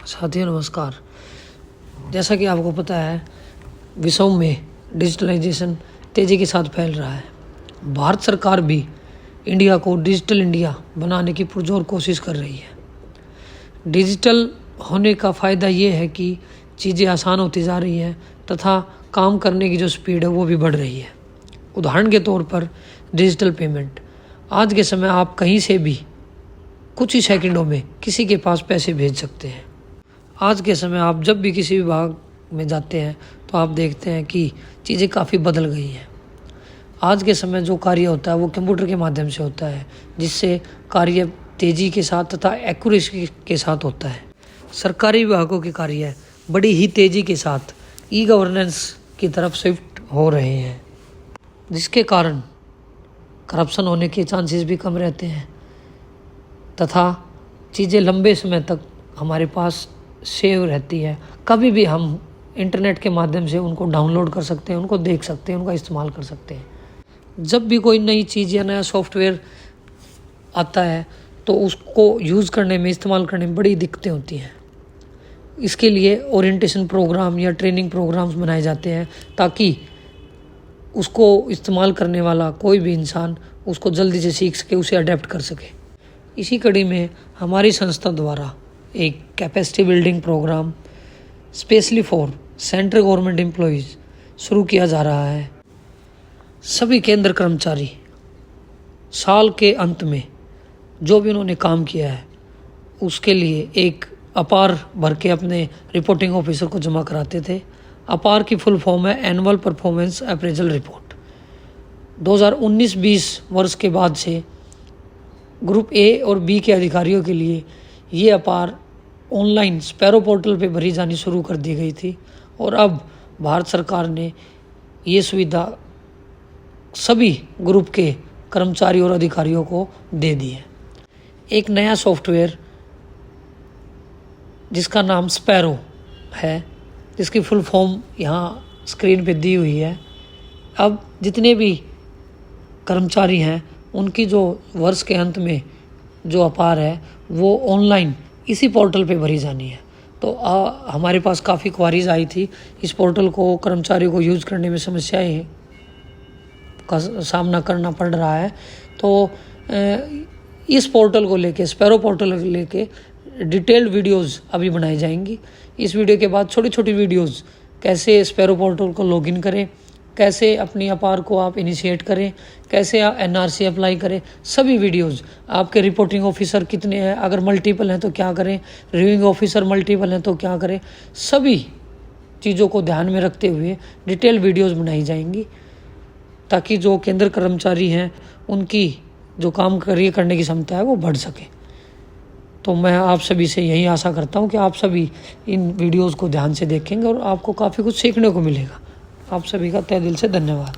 साथियों नमस्कार। जैसा कि आपको पता है, विश्व में डिजिटलाइजेशन तेज़ी के साथ फैल रहा है। भारत सरकार भी इंडिया को डिजिटल इंडिया बनाने की पुरजोर कोशिश कर रही है। डिजिटल होने का फ़ायदा ये है कि चीज़ें आसान होती जा रही हैं तथा काम करने की जो स्पीड है वो भी बढ़ रही है। उदाहरण के तौर पर डिजिटल पेमेंट। आज के समय आप कहीं से भी कुछ ही सेकंडों में किसी के पास पैसे भेज सकते हैं। आज के समय आप जब भी किसी विभाग में जाते हैं तो आप देखते हैं कि चीज़ें काफ़ी बदल गई हैं। आज के समय जो कार्य होता है वो कंप्यूटर के माध्यम से होता है, जिससे कार्य तेज़ी के साथ तथा एक्यूरेसी के साथ होता है। सरकारी विभागों के कार्य बड़ी ही तेज़ी के साथ ई गवर्नेंस की तरफ शिफ्ट हो रहे हैं, जिसके कारण करप्शन होने के चांसेस भी कम रहते हैं तथा चीज़ें लंबे समय तक हमारे पास सेव रहती है। कभी भी हम इंटरनेट के माध्यम से उनको डाउनलोड कर सकते हैं, उनको देख सकते हैं, उनका इस्तेमाल कर सकते हैं। जब भी कोई नई चीज़ या नया सॉफ्टवेयर आता है तो उसको यूज़ करने में, इस्तेमाल करने में बड़ी दिक्कतें होती हैं। इसके लिए ओरिएंटेशन प्रोग्राम या ट्रेनिंग प्रोग्राम्स बनाए जाते हैं ताकि उसको इस्तेमाल करने वाला कोई भी इंसान उसको जल्दी से सीख सके, उसे अडेप्ट कर सके। इसी कड़ी में हमारी संस्था द्वारा एक capacity building programme specially for central government employees शुरू किया जा रहा है। सभी केंद्र कर्मचारी साल के अंत में जो भी उन्होंने काम किया है उसके लिए एक अपार भर के अपने रिपोर्टिंग ऑफिसर को जमा कराते थे। अपार की फुल फॉर्म है एनुअल परफॉर्मेंस अप्रेजल रिपोर्ट। 2019-20 वर्ष के बाद से ग्रुप ए और बी के अधिकारियों के लिए ये अपार ऑनलाइन स्पैरो पोर्टल पे भरी जानी शुरू कर दी गई थी और अब भारत सरकार ने ये सुविधा सभी ग्रुप के कर्मचारी और अधिकारियों को दे दी है। एक नया सॉफ्टवेयर जिसका नाम स्पैरो है, जिसकी फुल फॉर्म यहाँ स्क्रीन पे दी हुई है। अब जितने भी कर्मचारी हैं उनकी जो वर्ष के अंत में जो अपार है वो ऑनलाइन इसी पोर्टल पे भरी जानी है। तो हमारे पास काफ़ी क्वारीज आई थी। इस पोर्टल को कर्मचारियों को यूज़ करने में समस्याएं का सामना करना पड़ रहा है। तो इस पोर्टल को लेके, स्पैरो पोर्टल को लेके डिटेल्ड वीडियोस अभी बनाई जाएंगी। इस वीडियो के बाद छोटी छोटी वीडियोस कैसे स्पैरो पोर्टल को लॉगिन करें, कैसे अपनी अपार को आप इनिशिएट करें, कैसे आप एनआरसी अप्लाई करें, सभी वीडियोस। आपके रिपोर्टिंग ऑफिसर कितने हैं, अगर मल्टीपल हैं तो क्या करें, रिव्यूइंग ऑफिसर मल्टीपल हैं तो क्या करें, सभी चीज़ों को ध्यान में रखते हुए डिटेल वीडियोस बनाई जाएंगी ताकि जो केंद्र कर्मचारी हैं उनकी जो काम करने की क्षमता है वो बढ़ सके। तो मैं आप सभी से यही आशा करता हूँ कि आप सभी इन वीडियोज़ को ध्यान से देखेंगे और आपको काफ़ी कुछ सीखने को मिलेगा। आप सभी का तहे दिल से धन्यवाद।